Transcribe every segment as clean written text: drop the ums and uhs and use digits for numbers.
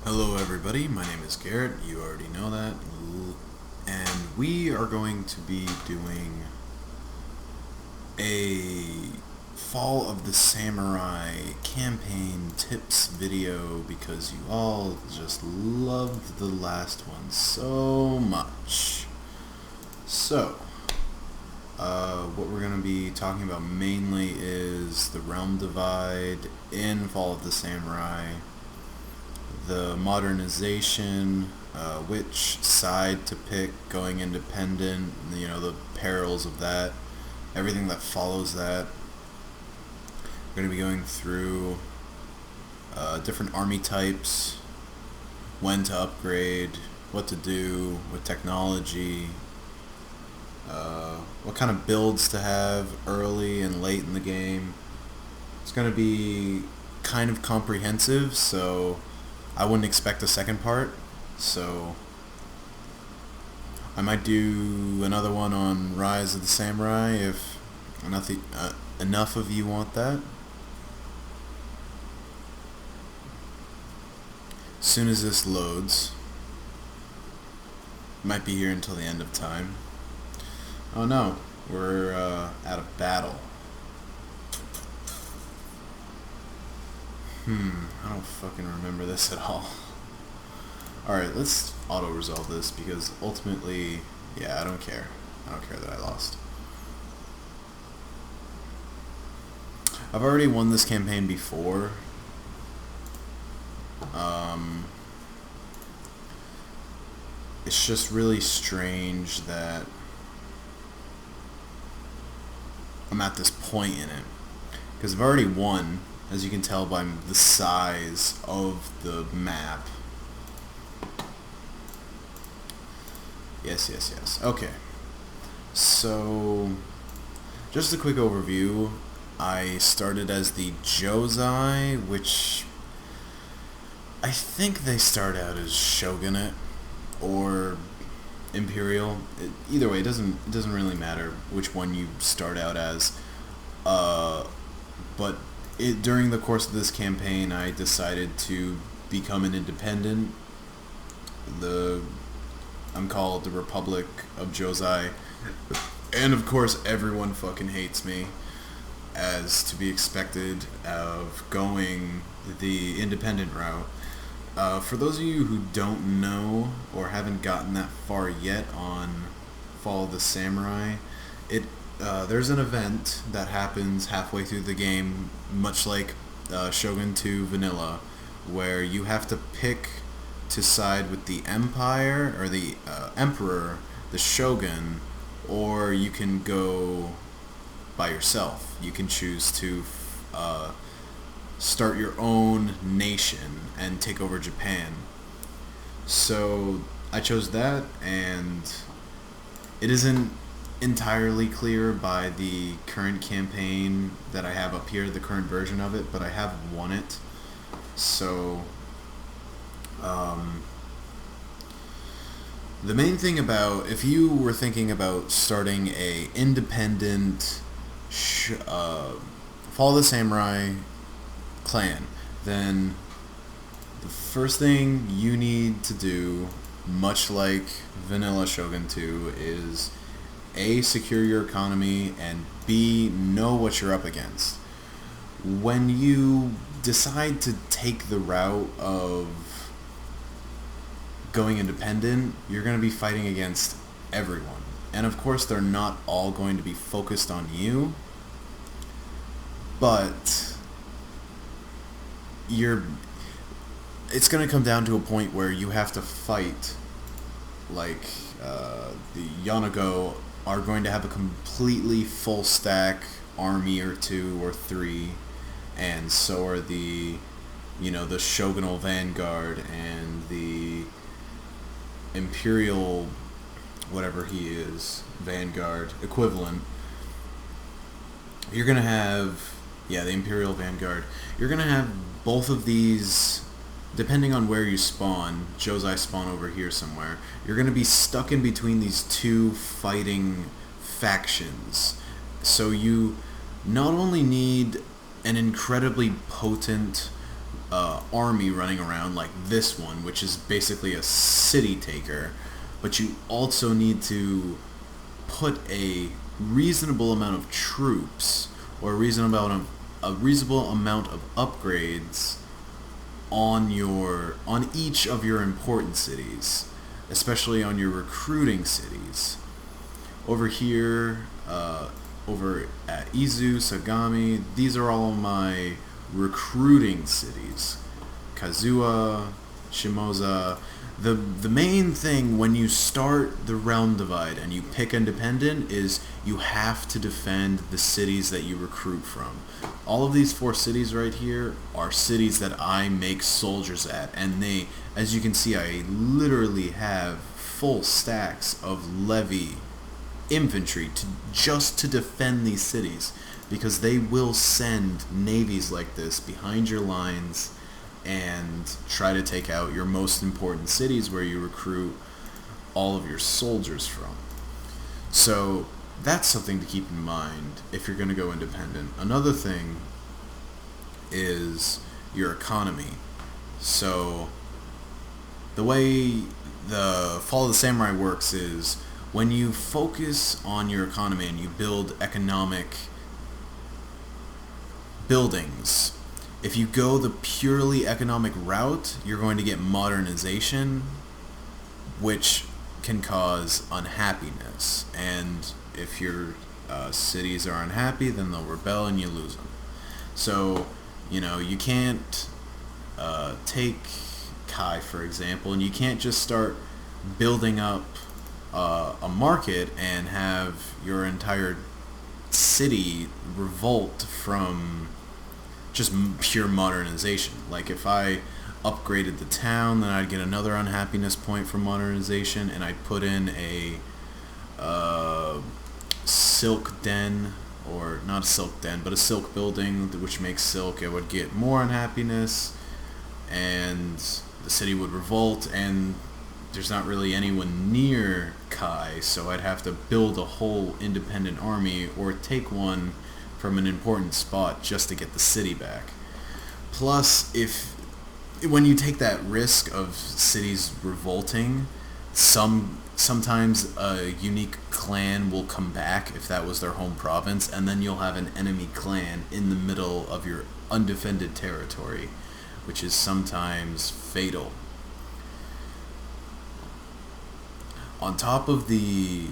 Hello everybody, my name is Garrett, you already know that, and we are going to be doing a Fall of the Samurai campaign tips video because you all just loved the last one so much. So, what we're going to be talking about mainly is the realm divide in Fall of the Samurai, the modernization, which side to pick, going independent, the perils of that, everything that follows that. We're going to be going through different army types, when to upgrade, what to do with technology, what kind of builds to have early and late in the game. It's going to be kind of comprehensive, so I wouldn't expect a second part, so I might do another one on Rise of the Samurai if enough of you want that. As soon as this loads, might be here until the end of time. Oh no, we're at a battle. I don't fucking remember this at all. Alright, let's auto-resolve this because ultimately, yeah, I don't care. I don't care that I lost. I've already won this campaign before. It's just really strange that I'm at this point in it because I've already won, as you can tell by the size of the map. Yes. Okay. So, just a quick overview. I started as the Josei, which I think they start out as Shogunate or Imperial. Either way, it doesn't really matter which one you start out as. But during the course of this campaign, I decided to become an independent. I'm called the Republic of Josei, and of course everyone fucking hates me, as to be expected of going the independent route. For those of you who don't know or haven't gotten that far yet on Fall of the Samurai, there's an event that happens halfway through the game, much like Shogun 2 Vanilla, where you have to pick to side with the Empire or the Emperor, the Shogun, or you can go by yourself. You can choose to start your own nation and take over Japan. So I chose that, and it isn't entirely clear by the current campaign that I have up here, the current version of it, but I have won it. So the main thing about, if you were thinking about starting a independent Fall of the Samurai clan, then the first thing you need to do, much like Vanilla Shogun 2, is A, secure your economy, and B, know what you're up against. When you decide to take the route of going independent, you're going to be fighting against everyone. And of course, they're not all going to be focused on you, but it's going to come down to a point where you have to fight, like the Yanago are going to have a completely full stack army or two or three, and so are the Shogunal Vanguard and the Imperial, whatever he is, Vanguard equivalent. You're going to have, the Imperial Vanguard. You're going to have both of these, depending on where you spawn. Josei spawn over here somewhere. You're going to be stuck in between these two fighting factions. So you not only need an incredibly potent army running around like this one, which is basically a city taker, but you also need to put a reasonable amount of troops or a reasonable amount of upgrades on each of your important cities, especially on your recruiting cities. Over here, over at Izu, Sagami, these are all my recruiting cities. Kazuha, Shimoza. The main thing when you start the realm divide and you pick independent is you have to defend the cities that you recruit from. All of these 4 cities right here are cities that I make soldiers at, and they, as you can see, I literally have full stacks of levy infantry just to defend these cities, because they will send navies like this behind your lines and try to take out your most important cities where you recruit all of your soldiers from. So that's something to keep in mind if you're going to go independent. Another thing is your economy. So the way the Fall of the Samurai works is when you focus on your economy and you build economic buildings, if you go the purely economic route, you're going to get modernization, which can cause unhappiness. And if your cities are unhappy, then they'll rebel and you lose them. So, you can't take Kai, for example, and you can't just start building up a market and have your entire city revolt from just pure modernization. Like if I upgraded the town, then I'd get another unhappiness point from modernization, and I'd put in a silk den, or not a silk den, but a silk building which makes silk. It would get more unhappiness, and the city would revolt, and there's not really anyone near Kai, so I'd have to build a whole independent army or take one from an important spot just to get the city back. Plus, when you take that risk of cities revolting, sometimes a unique clan will come back if that was their home province, and then you'll have an enemy clan in the middle of your undefended territory, which is sometimes fatal. On top of the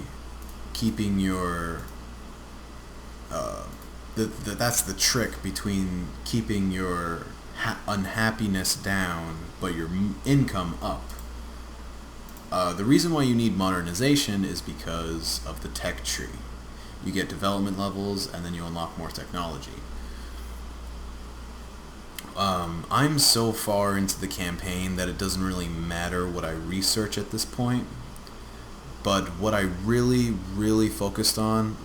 keeping your that's the trick between keeping your unhappiness down but your income up. The reason why you need modernization is because of the tech tree. You get development levels and then you unlock more technology. I'm so far into the campaign that it doesn't really matter what I research at this point. But what I really focused on,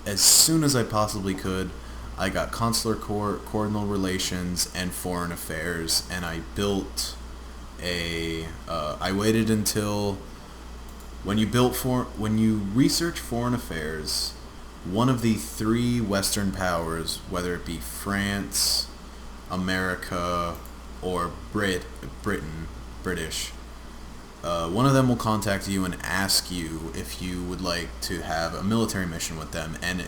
as soon as I possibly could, I got consular court, cardinal relations, and foreign affairs, and I built I waited until when you research foreign affairs, one of the 3 Western powers, whether it be France, America, or British, one of them will contact you and ask you if you would like to have a military mission with them, and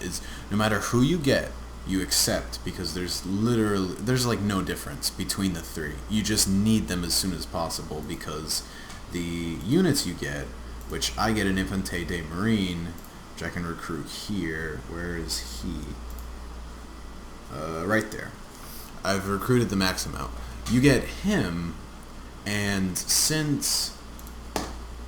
no matter who you get, you accept, because there's no difference between the 3. You just need them as soon as possible, because the units you get, which I get an Infante de Marine, which I can recruit here. Where is he? Right there. I've recruited the max amount. You get him, and since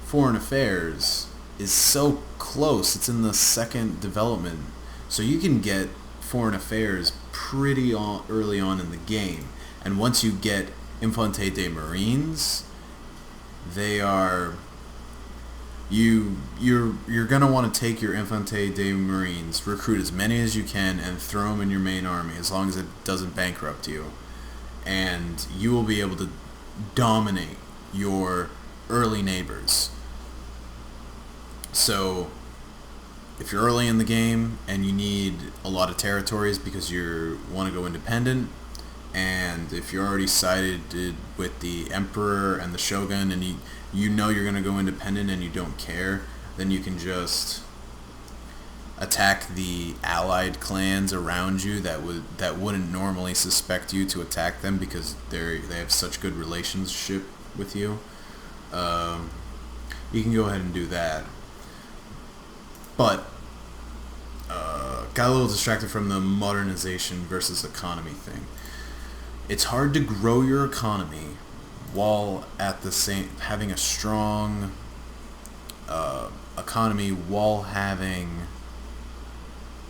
Foreign Affairs is so close, it's in the 2nd development, so you can get Foreign Affairs pretty early on in the game. And once you get Infante de Marines, they are you're gonna want to take your Infante de Marines, recruit as many as you can, and throw them in your main army as long as it doesn't bankrupt you, and you will be able to dominate your early neighbors. So if you're early in the game and you need a lot of territories because you want to go independent, And if you're already sided with the emperor and the shogun, and you know you're going to go independent and you don't care, then you can just attack the allied clans around you that wouldn't normally suspect you to attack them because they have such good relationship with you. You can go ahead and do that. But got a little distracted from the modernization versus economy thing. It's hard to grow your economy while at the same having a strong economy while having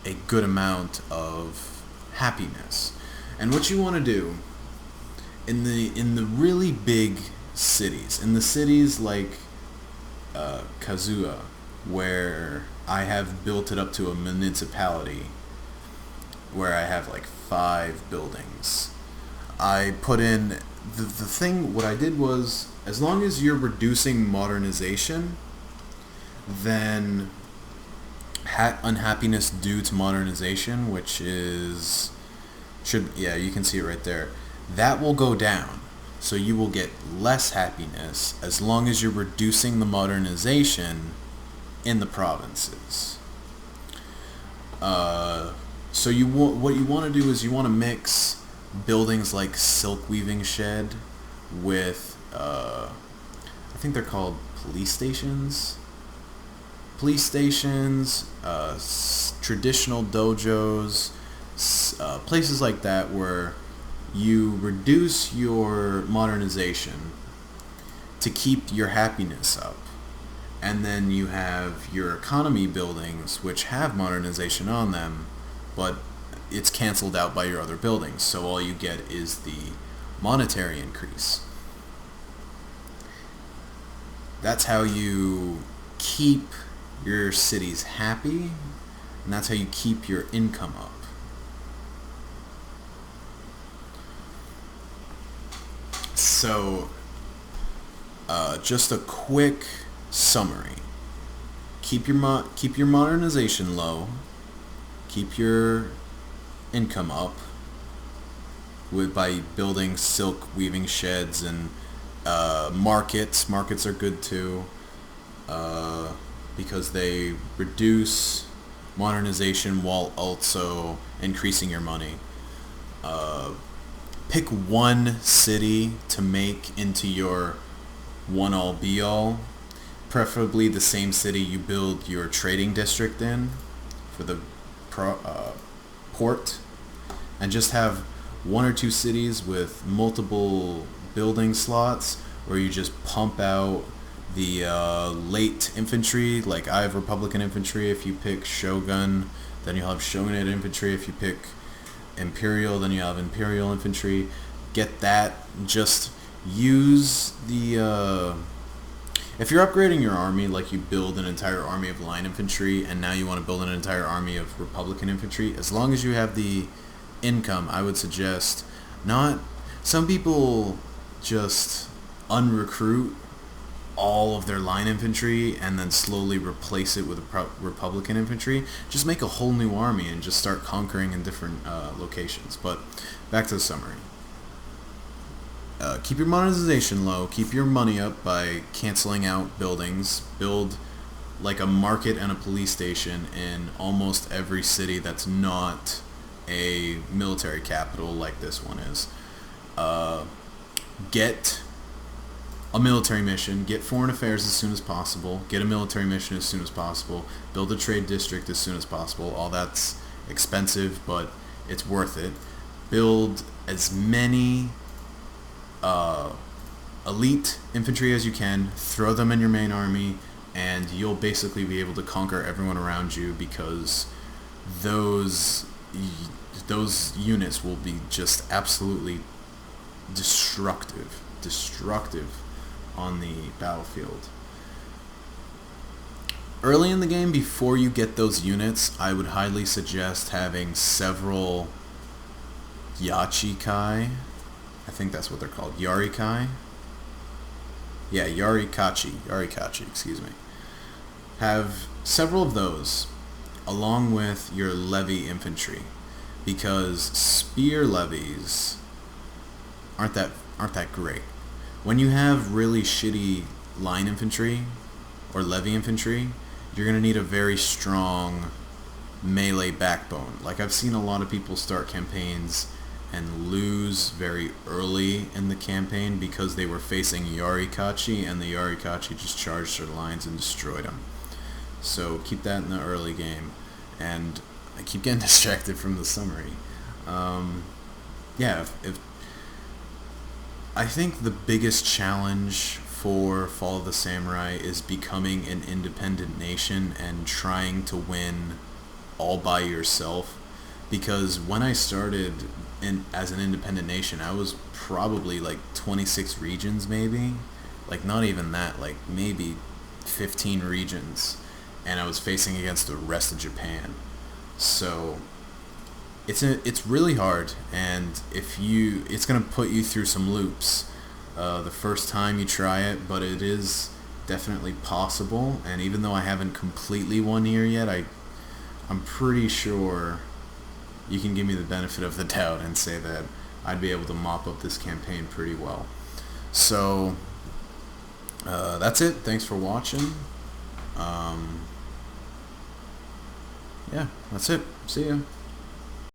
a good amount of happiness. And what you want to do in the really big cities, in the cities like Kazuya, where I have built it up to a municipality, where I have like 5 buildings. I put in the thing. What I did was, as long as you're reducing modernization, then unhappiness due to modernization, which is you can see it right there, that will go down. So you will get less happiness as long as you're reducing the modernization in the provinces. So what you want to do is you want to mix buildings like silk weaving shed with I think they're called police stations, traditional dojos, places like that where you reduce your modernization to keep your happiness up. And then you have your economy buildings, which have modernization on them, but it's canceled out by your other buildings. So all you get is the monetary increase. That's how you keep your cities happy, and that's how you keep your income up. So, just a quick summary. Keep your modernization low. Keep your income up by building silk weaving sheds and markets. Markets are good too because they reduce modernization while also increasing your money. Pick one city to make into your one-all be-all, preferably the same city you build your trading district in for the port, and just have 1 or 2 cities with multiple building slots where you just pump out the late infantry. Like I have Republican infantry. If you pick Shogun, then you'll have Shogunate infantry. If you pick Imperial, then you have Imperial infantry. Get that. Just use the if you're upgrading your army, like you build an entire army of line infantry and now you want to build an entire army of Republican infantry, as long as you have the income, I would suggest not. Some people just unrecruit all of their line infantry and then slowly replace it with Republican infantry. Just make a whole new army and just start conquering in different locations. But back to the summary. Keep your monetization low. Keep your money up by canceling out buildings. Build like a market and a police station in almost every city that's not a military capital like this one is. Get a military mission. Get foreign affairs as soon as possible. Get a military mission as soon as possible. Build a trade district as soon as possible. All that's expensive, but it's worth it. Build as many elite infantry as you can. Throw them in your main army, and you'll basically be able to conquer everyone around you, because those units will be just absolutely destructive on the battlefield. Early in the game, before you get those units, I would highly suggest having several Yachikai. I think that's what they're called. Yarikai? Yeah, Yarikachi, excuse me. Have several of those along with your levy infantry, because spear levies aren't that great. When you have really shitty line infantry or levy infantry, you're gonna need a very strong melee backbone. Like I've seen a lot of people start campaigns and lose very early in the campaign because they were facing Yarikachi and the Yarikachi just charged their lines and destroyed them. So keep that in the early game. And I keep getting distracted from the summary. Yeah, if I think the biggest challenge for Fall of the Samurai is becoming an independent nation and trying to win all by yourself. Because when I started as an independent nation, I was probably like 26 regions, maybe. Like not even that, like maybe 15 regions. And I was facing against the rest of Japan. So it's really hard, and it's gonna put you through some loops the first time you try it, but it is definitely possible. And even though I haven't completely won here yet, I'm pretty sure you can give me the benefit of the doubt and say that I'd be able to mop up this campaign pretty well. So that's it. Thanks for watching. Yeah, that's it. See ya.